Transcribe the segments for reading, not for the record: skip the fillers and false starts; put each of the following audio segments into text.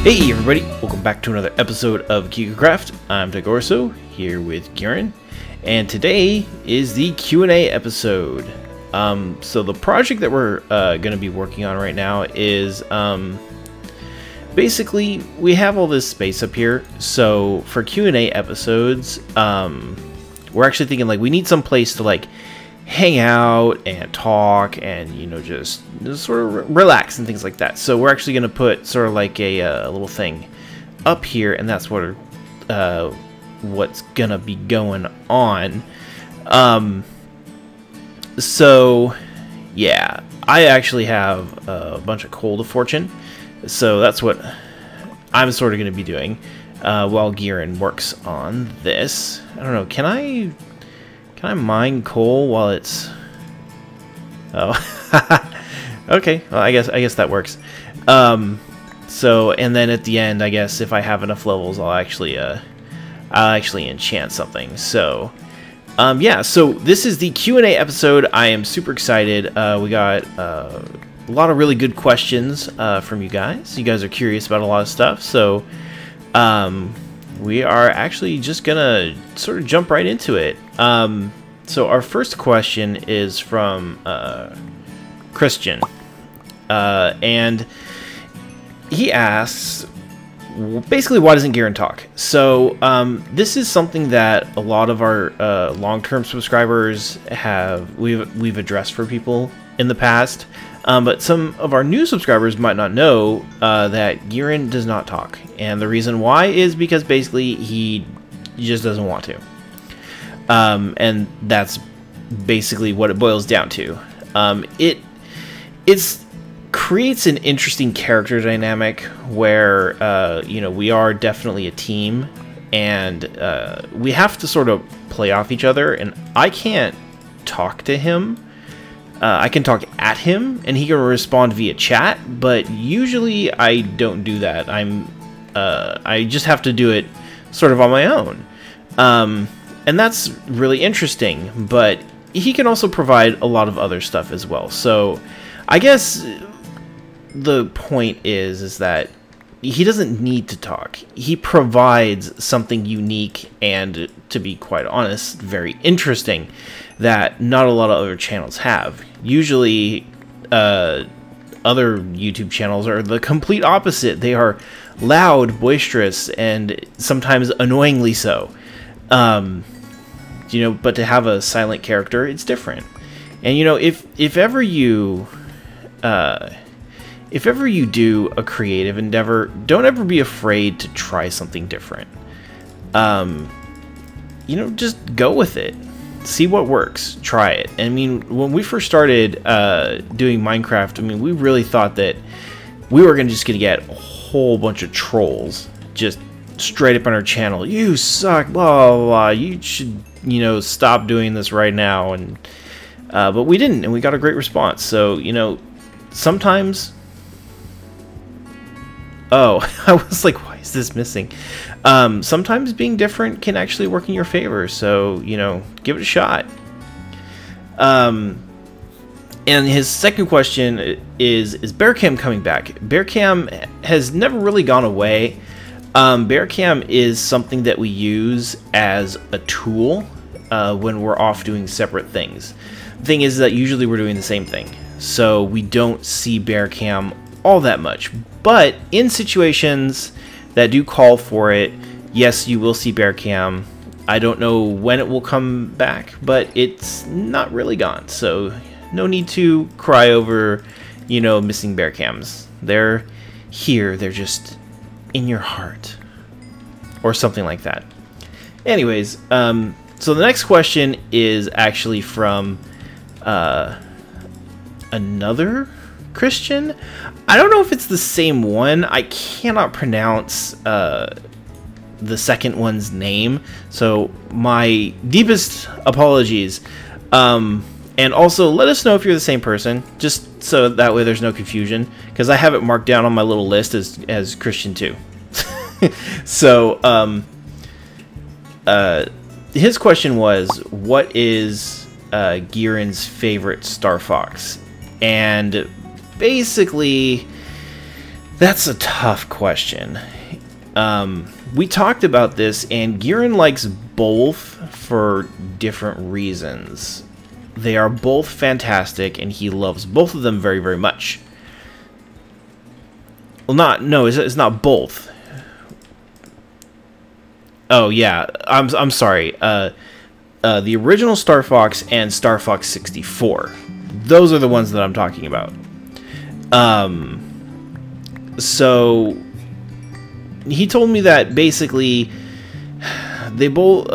Hey everybody, welcome back to another episode of KigerCraft. I'm Kiger, here with Kieran, and today is the Q&A episode. So the project that we're going to be working on right now is basically we have all this space up here. So for Q&A episodes, we're actually thinking like we need some place to like hang out and talk and, you know, just sort of relax and things like that. So we're actually going to put sort of like a little thing up here, and that's what what's going to be going on. So yeah, I actually have a bunch of coal to fortune, so that's what I'm sort of going to be doing while Kieran works on this. I don't know, can I mine coal while it's... Oh, okay. Well, I guess that works. So, and then at the end, I guess if I have enough levels, I'll actually enchant something. So, yeah. So this is the Q&A episode. I am super excited. We got a lot of really good questions from you guys. You guys are curious about a lot of stuff. So, we are actually just gonna sort of jump right into it. So our first question is from Christian, and he asks, basically, why doesn't Kieran talk? So this is something that a lot of our long-term subscribers we've addressed for people in the past, but some of our new subscribers might not know that Kieran does not talk, and the reason why is because basically he just doesn't want to. And that's basically what it boils down to. It creates an interesting character dynamic where, you know, we are definitely a team, and we have to sort of play off each other, and I can't talk to him. I can talk at him, and he can respond via chat, but usually I don't do that. I just have to do it sort of on my own. And that's really interesting, but he can also provide a lot of other stuff as well. So I guess the point is that he doesn't need to talk. He provides something unique and, to be quite honest, very interesting that not a lot of other channels have. Usually other YouTube channels are the complete opposite. They are loud, boisterous, and sometimes annoyingly so. You know, but to have a silent character, it's different. And you know, if ever you do a creative endeavor, don't ever be afraid to try something different. You know, just go with it. See what works. Try it. I mean, when we first started doing Minecraft, I mean, we really thought that we were just gonna get a whole bunch of trolls just straight up on our channel. You suck, blah, blah, blah. You should, you know, stop doing this right now. And but we didn't, and we got a great response. So, you know, sometimes... Oh, I was like, why is this missing? Sometimes being different can actually work in your favor. So, you know, give it a shot. And his second question is Bearcam coming back? Bearcam has never really gone away. Bearcam is something that we use as a tool when we're off doing separate things. The thing is that usually we're doing the same thing, so we don't see Bearcam all that much. But in situations that do call for it, yes, you will see Bearcam. I don't know when it will come back, but it's not really gone, so no need to cry over, you know, missing Bearcams. They're here, they're just in your heart, or something like that. Anyways, so the next question is actually from another Christian. I don't know if it's the same one. I cannot pronounce the second one's name, so my deepest apologies. And also, let us know if you're the same person, just so that way there's no confusion, because I have it marked down on my little list as Christian too. So, his question was, what is That's a tough question. We talked about this, and Giran likes both for different reasons. They are both fantastic, and he loves both of them very, very much. Well, no, it's not both. Oh yeah, I'm sorry. The original Star Fox and Star Fox 64. Those are the ones that I'm talking about. So he told me that basically they both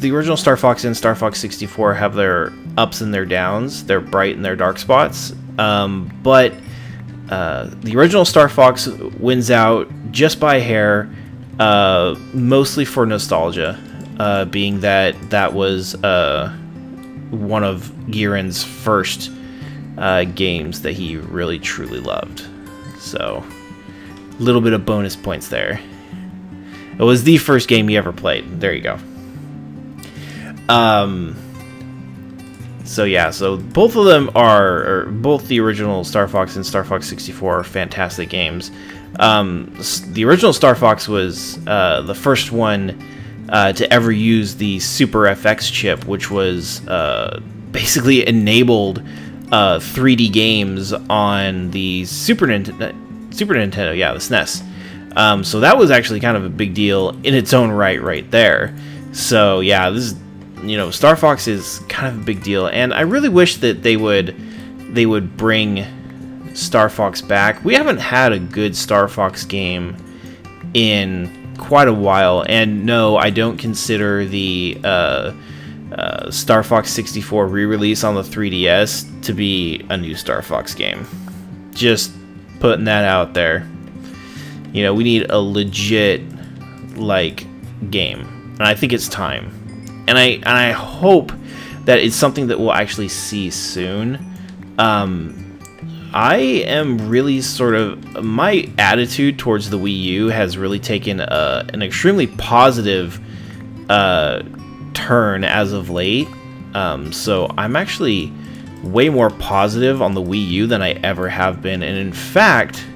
the original Star Fox and Star Fox 64 have their ups and their downs, their bright and their dark spots. But the original Star Fox wins out just by a hair, mostly for nostalgia, being that was one of Giran's first games that he really truly loved. So, a little bit of bonus points there. It was the first game he ever played. There you go. So yeah, so both of them both the original Star Fox and Star Fox 64 are fantastic games. The original Star Fox was the first one to ever use the Super FX chip, which was basically enabled 3D games on the Super Nintendo, yeah, the SNES. So that was actually kind of a big deal in its own right there. So yeah, this is, Star Fox is kind of a big deal, and I really wish that they would bring Star Fox back. We haven't had a good Star Fox game in quite a while, and no, I don't consider the Star Fox 64 re-release on the 3DS to be a new Star Fox game. Just putting that out there. We need a legit game, and I think it's time. And I hope that it's something that we'll actually see soon. I am really my attitude towards the Wii U has really taken an extremely positive turn as of late. So I'm actually way more positive on the Wii U than I ever have been. And in fact,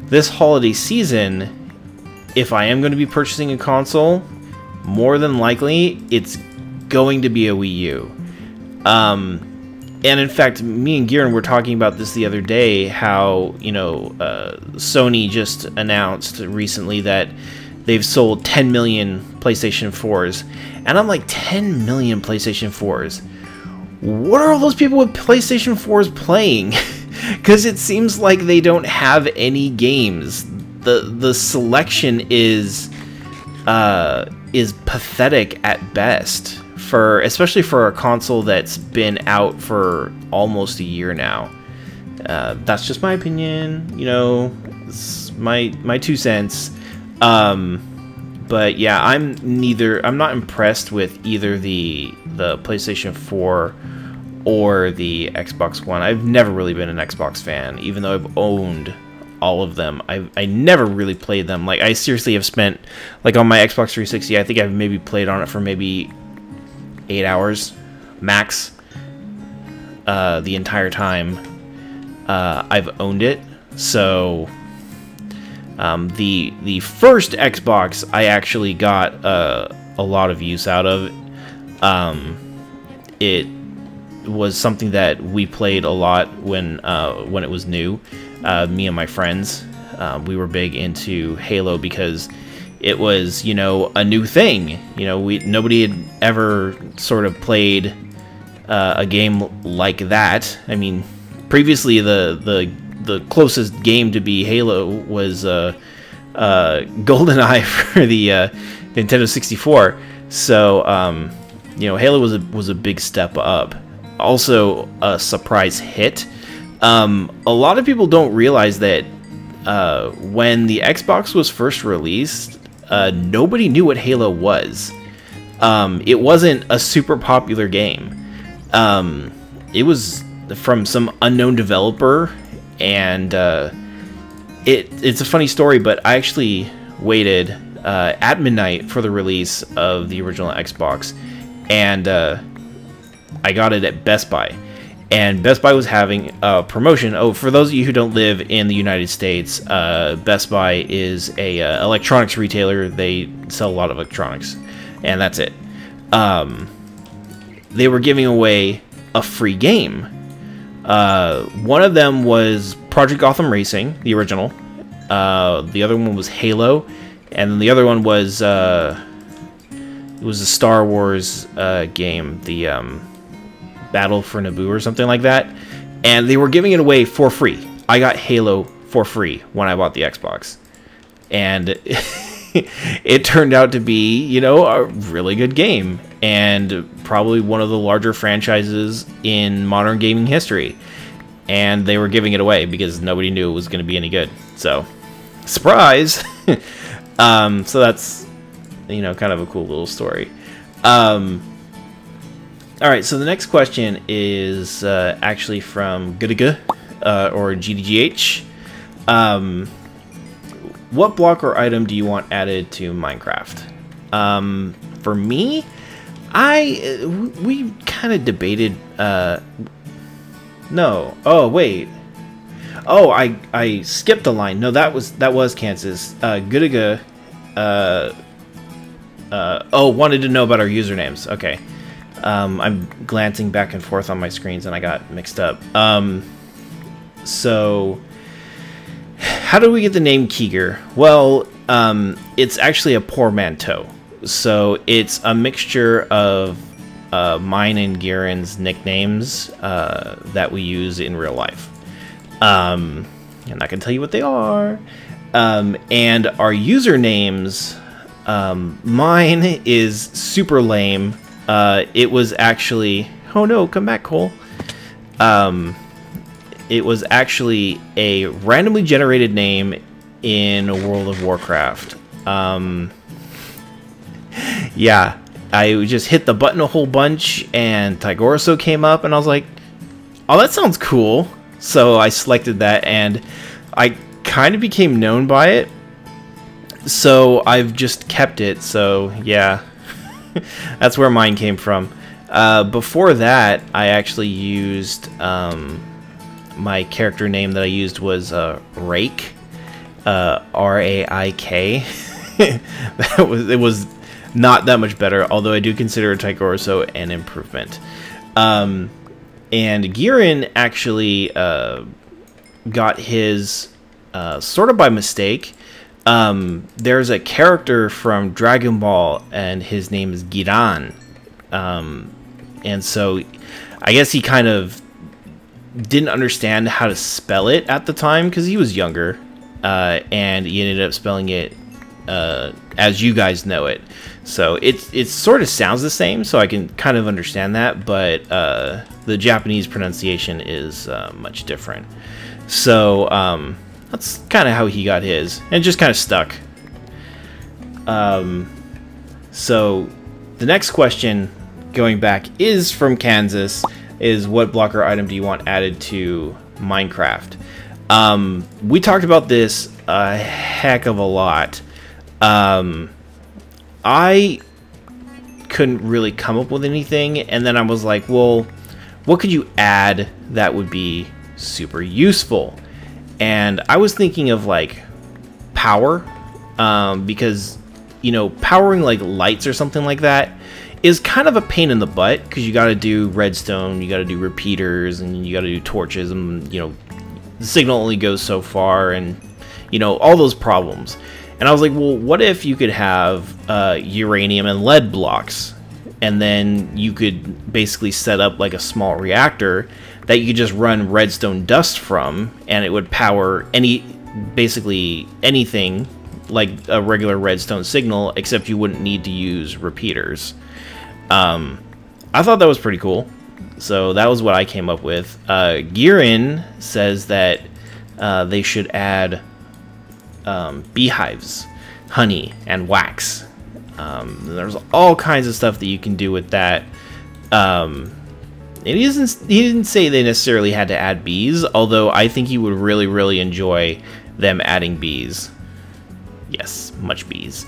this holiday season, if I am going to be purchasing a console, more than likely it's going to be a Wii U. And in fact, me and Giran were talking about this the other day, how, Sony just announced recently that they've sold 10 million PlayStation 4s. And I'm like, 10 million PlayStation 4s? What are all those people with PlayStation 4s playing? Because it seems like they don't have any games. The selection is pathetic at best, especially for a console that's been out for almost a year now. That's just my opinion, it's my 2 cents. But yeah, I'm not impressed with either the PlayStation 4 or the Xbox One. I've never really been an Xbox fan, even though I've owned all of them. I never really played them. Like, I seriously have spent, on my Xbox 360, I think I've maybe played on it for maybe 8 hours max, the entire time I've owned it. So the first Xbox I actually got a lot of use out of. It was something that we played a lot when it was new. Me and my friends, we were big into Halo because it was, a new thing. Nobody had ever sort of played a game like that. I mean, previously the closest game to be Halo was GoldenEye for the Nintendo 64. So Halo was a big step up. Also a surprise hit. A lot of people don't realize that when the Xbox was first released, nobody knew what Halo was. It wasn't a super popular game. It was from some unknown developer, and it's a funny story, but I actually waited at midnight for the release of the original Xbox, and I got it at Best Buy. And Best Buy was having a promotion. Oh, for those of you who don't live in the United States, Best Buy is a electronics retailer. They sell a lot of electronics, and that's it. They were giving away a free game. One of them was Project Gotham Racing, the original. The other one was Halo, and then the other one was it was a Star Wars game, the Battle for Naboo or something like that, and they were giving it away for free. I got Halo for free when I bought the Xbox, and it turned out to be, you know, a really good game, and probably one of the larger franchises in modern gaming history. And they were giving it away because nobody knew it was going to be any good. So, surprise! So that's, you know, kind of a cool little story. Alright, so the next question is actually from Kiger, or GDGH. What block or item do you want added to Minecraft? For me, we kind of debated, no. Oh, wait. Oh, I skipped a line. No, that was Kansas. Kiger, oh, wanted to know about our usernames. Okay. I'm glancing back and forth on my screens and I got mixed up. So, how do we get the name Kiger? Well, it's actually a portmanteau. So, it's a mixture of mine and Gieren's nicknames that we use in real life. And I can tell you what they are. And our usernames, mine is super lame. It was actually... Oh no, come back, Cole. It was actually a randomly generated name in World of Warcraft. Yeah, I just hit the button a whole bunch and Tigoroso came up and I was like, oh, that sounds cool. So I selected that and I kind of became known by it. So I've just kept it. So yeah, that's where mine came from. Before that, I actually used, my character name that I used was Rake, R-A-I-K. It was not that much better, although I do consider Tigoroso an improvement. And Gieren actually got his sort of by mistake. There's a character from Dragon Ball, and his name is Giran. And so I guess he kind of didn't understand how to spell it at the time because he was younger, and he ended up spelling it as you guys know it. So it sort of sounds the same, so I can kind of understand that, but the Japanese pronunciation is much different. So that's kind of how he got his, and it just kind of stuck. So the next question, going back, is from Kansas, is what blocker item do you want added to Minecraft? We talked about this a heck of a lot. I couldn't really come up with anything, and then I was like, well, what could you add that would be super useful? And I was thinking of like power, because, you know, powering like lights or something like that is kind of a pain in the butt, because you got to do redstone, you got to do repeaters, and you got to do torches, and, you know, the signal only goes so far, and, you know, all those problems. And I was like, well, what if you could have uranium and lead blocks, and then you could basically set up like a small reactor that you could just run redstone dust from, and it would power basically anything like a regular redstone signal, except you wouldn't need to use repeaters. I thought that was pretty cool, so that was what I came up with. Gieren says that they should add beehives, honey, and wax. There's all kinds of stuff that you can do with that. He didn't say they necessarily had to add bees, although I think he would really, really enjoy them adding bees. Yes, much bees.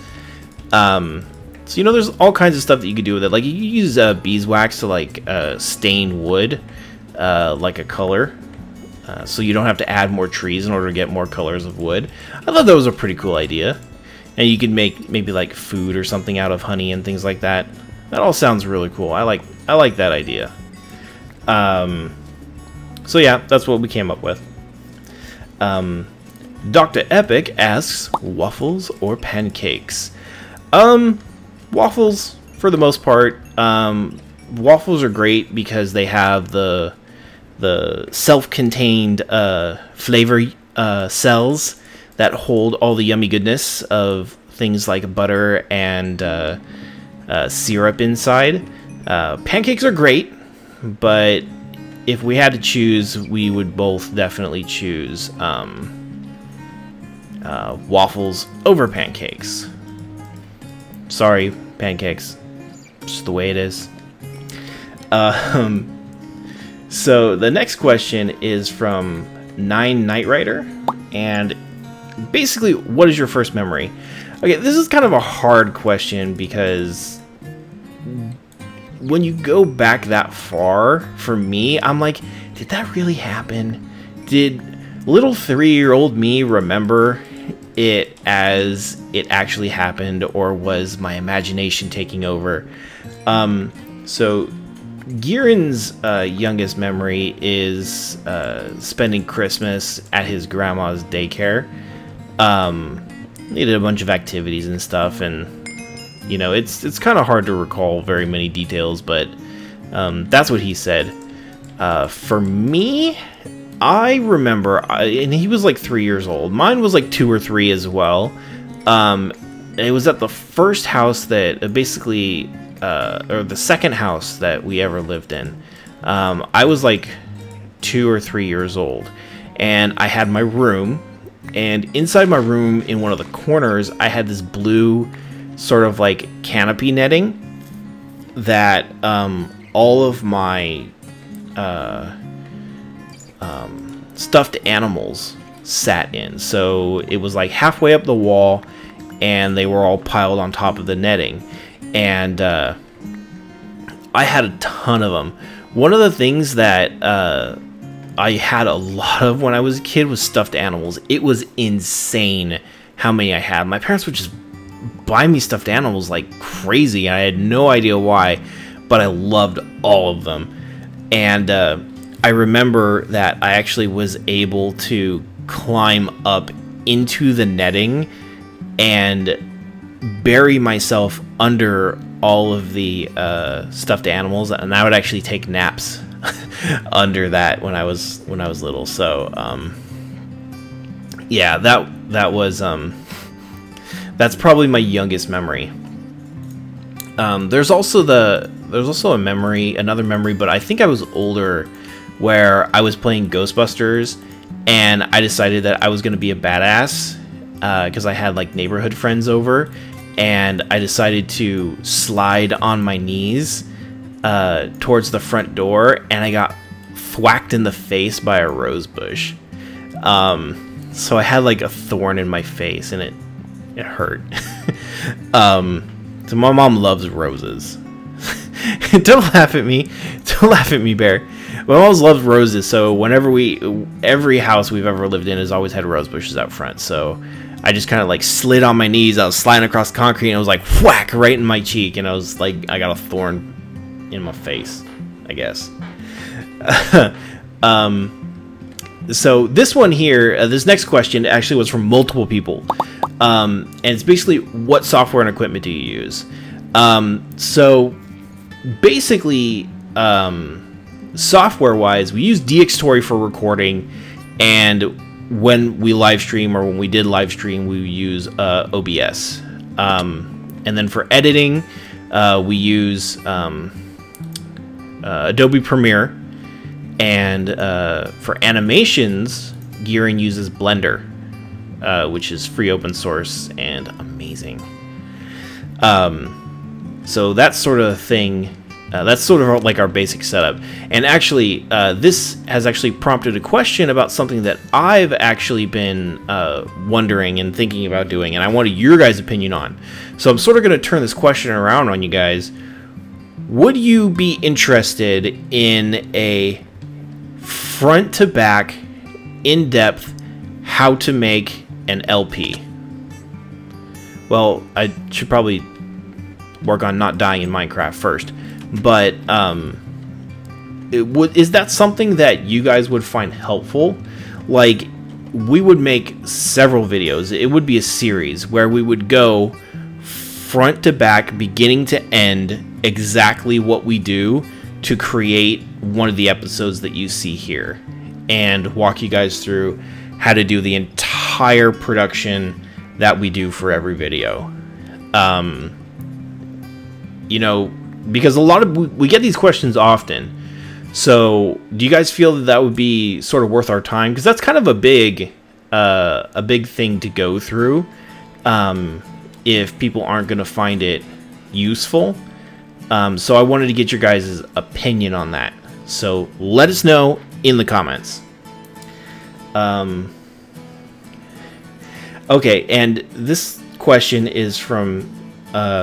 So, you know, there's all kinds of stuff that you could do with it. Like, you could use beeswax to, like, stain wood. like a color. So you don't have to add more trees in order to get more colors of wood. I thought that was a pretty cool idea. And you could make maybe like food or something out of honey and things like that. That all sounds really cool. I like that idea. So yeah, that's what we came up with. Dr. Epic asks, waffles or pancakes? Waffles for the most part. Waffles are great because they have the self-contained flavor cells that hold all the yummy goodness of things like butter and syrup inside. Pancakes are great, but if we had to choose, we would both definitely choose waffles over pancakes. Sorry, pancakes. Just the way it is. So the next question is from 9 Knight Rider, and basically, what is your first memory? Okay, this is kind of a hard question because when you go back that far, for me, I'm like, did that really happen? Did little 3-year-old me remember it as it actually happened, or was my imagination taking over? So Gieran's youngest memory is spending Christmas at his grandma's daycare. They did a bunch of activities and stuff, and you know, it's kind of hard to recall very many details, but that's what he said. For me, I remember, and he was like 3 years old. Mine was like 2 or 3 as well. It was at the first house that basically, or the second house that we ever lived in. I was like 2 or 3 years old, and I had my room, and inside my room, in one of the corners, I had this blue sort of like canopy netting that all of my stuffed animals sat in. So it was like halfway up the wall, and they were all piled on top of the netting. And I had a ton of them. One of the things that I had a lot of when I was a kid was stuffed animals. It was insane how many I had. My parents would just buy me stuffed animals like crazy. I had no idea why, but I loved all of them. And I remember that I actually was able to climb up into the netting and bury myself under all of the stuffed animals, and I would actually take naps under that when I was little. So yeah, that was that's probably my youngest memory. There's also another memory, but I think I was older, where I was playing Ghostbusters, and I decided that I was going to be a badass because I had like neighborhood friends over, and I decided to slide on my knees towards the front door, and I got thwacked in the face by a rose bush. So I had like a thorn in my face, and it hurt. So my mom loves roses. Don't laugh at me. Don't laugh at me, Bear. My mom's loves roses, so whenever every house we've ever lived in has always had rose bushes out front. So I just kind of like slid on my knees. I was sliding across concrete, and it was like whack right in my cheek, and I was like, I got a thorn in my face, I guess. So this one here, this next question actually was from multiple people, and it's basically, what software and equipment do you use? So basically, software-wise, we use DxTory for recording, and when we live stream, or when we did live stream, we use OBS. And then for editing, we use Adobe Premiere, and for animations, Gieran uses Blender, which is free open source and amazing. So that's sort of a thing. That's sort of like our basic setup. And actually, this has actually prompted a question about something that I've actually been wondering and thinking about doing, and I wanted your guys' opinion on. So I'm sort of going to turn this question around on you guys. Would you be interested in a front to back, in depth, how to make an LP. Well, I should probably work on not dying in Minecraft first, but is that something that you guys would find helpful? Like, we would make several videos. It would be a series where we would go front to back, beginning to end, exactly what we do to create one of the episodes that you see here, and walk you guys through how to do the entire production that we do for every video. You know, because we get these questions often. So do you guys feel that that would be sort of worth our time? Because that's kind of a big thing to go through if people aren't going to find it useful. So I wanted to get your guys' opinion on that. So let us know in the comments. Okay, and this question is from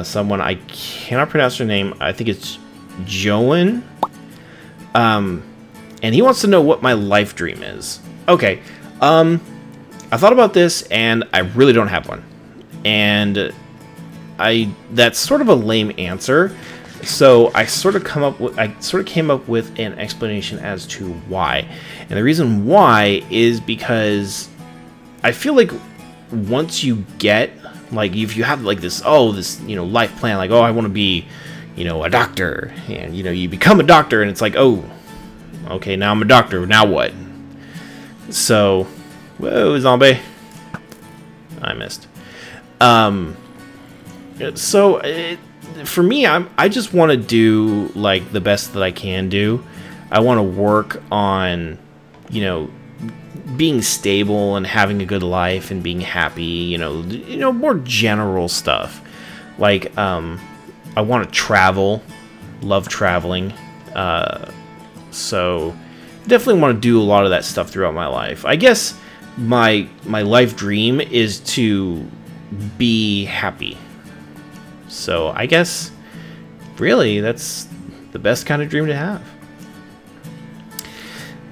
someone, I cannot pronounce her name. I think it's Joan. And he wants to know what my life dream is. Okay, I thought about this, and I really don't have one. And that's sort of a lame answer. So I sort of came up with an explanation as to why. And the reason why is because I feel like once you get, like, if you have like this life plan, like, oh, I want to be, a doctor, and you become a doctor, and it's like, oh, okay, now I'm a doctor, now what? So, whoa, zombie, I missed. For me, I just want to do like the best that I can do. I want to work on, being stable and having a good life and being happy, more general stuff. Like, I want to travel, love traveling. So definitely want to do a lot of that stuff throughout my life. I guess my life dream is to be happy. So I guess really that's the best kind of dream to have.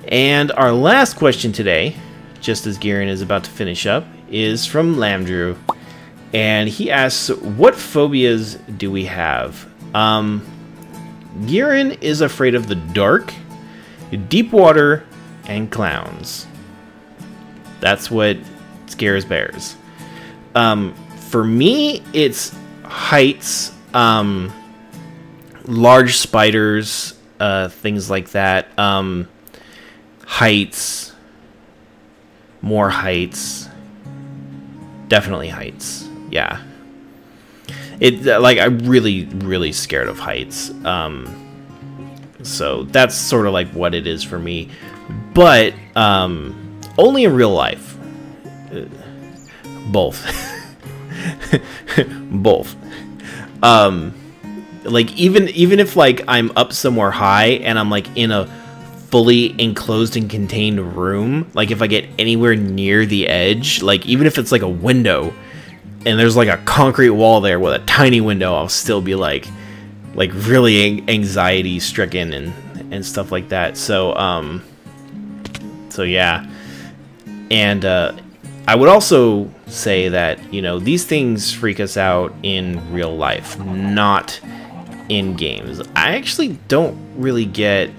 And our last question today, just as Garen is about to finish up, is from Lamdrew. And he asks, what phobias do we have? Garen is afraid of the dark, deep water, and clowns. That's what scares bears. For me, it's heights, large spiders, things like that. Heights, more heights, definitely heights. Yeah, I'm really scared of heights. So that's sort of like what it is for me, but only in real life. Both. Both. Like even if like I'm up somewhere high and I'm like in a fully enclosed and contained room, like if I get anywhere near the edge, like even if it's like a window and there's like a concrete wall there with a tiny window, I'll still be like really anxiety stricken and stuff like that. So yeah. And I would also say that, these things freak us out in real life, not in games. I actually don't really get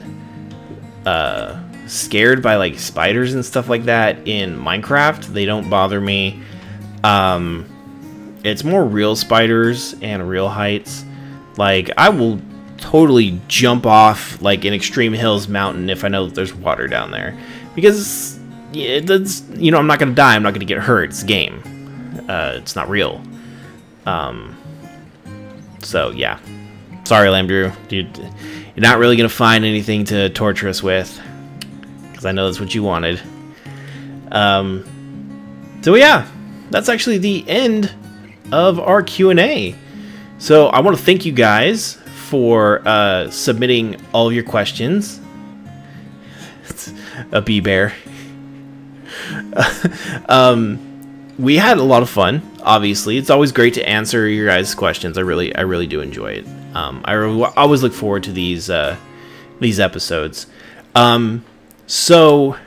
scared by like spiders and stuff like that in Minecraft. They don't bother me. It's more real spiders and real heights. Like, I will totally jump off like an Extreme Hills mountain if I know that there's water down there, because that's, I'm not gonna die, I'm not gonna get hurt. It's a game. It's not real. So yeah, sorry, Lamdrew, dude, you're not really gonna find anything to torture us with, because I know that's what you wanted. So yeah, that's actually the end of our Q&A. So I want to thank you guys for submitting all of your questions. It's a bee bear. We had a lot of fun. Obviously, it's always great to answer your guys' questions. I really do enjoy it. I always look forward to these episodes. So,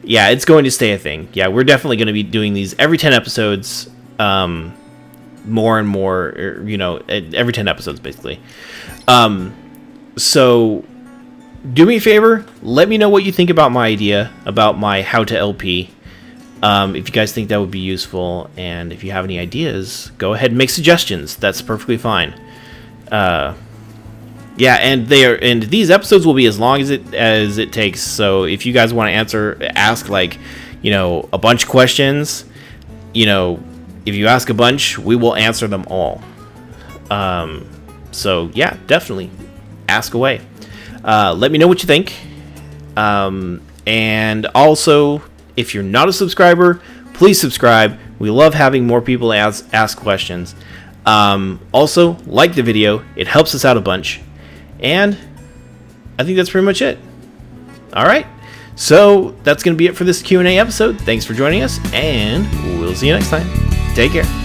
yeah, it's going to stay a thing. Yeah, we're definitely going to be doing these every 10 episodes, more and more, you know, every 10 episodes, basically. So, do me a favor, let me know what you think about my idea, about my how to LP. If you guys think that would be useful, and if you have any ideas, go ahead and make suggestions. That's perfectly fine. Yeah, and these episodes will be as long as it takes. So if you guys want to ask like, you know, a bunch of questions, you know, if you ask a bunch, we will answer them all. So yeah, definitely ask away. Let me know what you think. And also, if you're not a subscriber, please subscribe. We love having more people ask questions. Also, like the video. It helps us out a bunch. And I think that's pretty much it. Alright, so that's going to be it for this Q&A episode. Thanks for joining us, and we'll see you next time. Take care.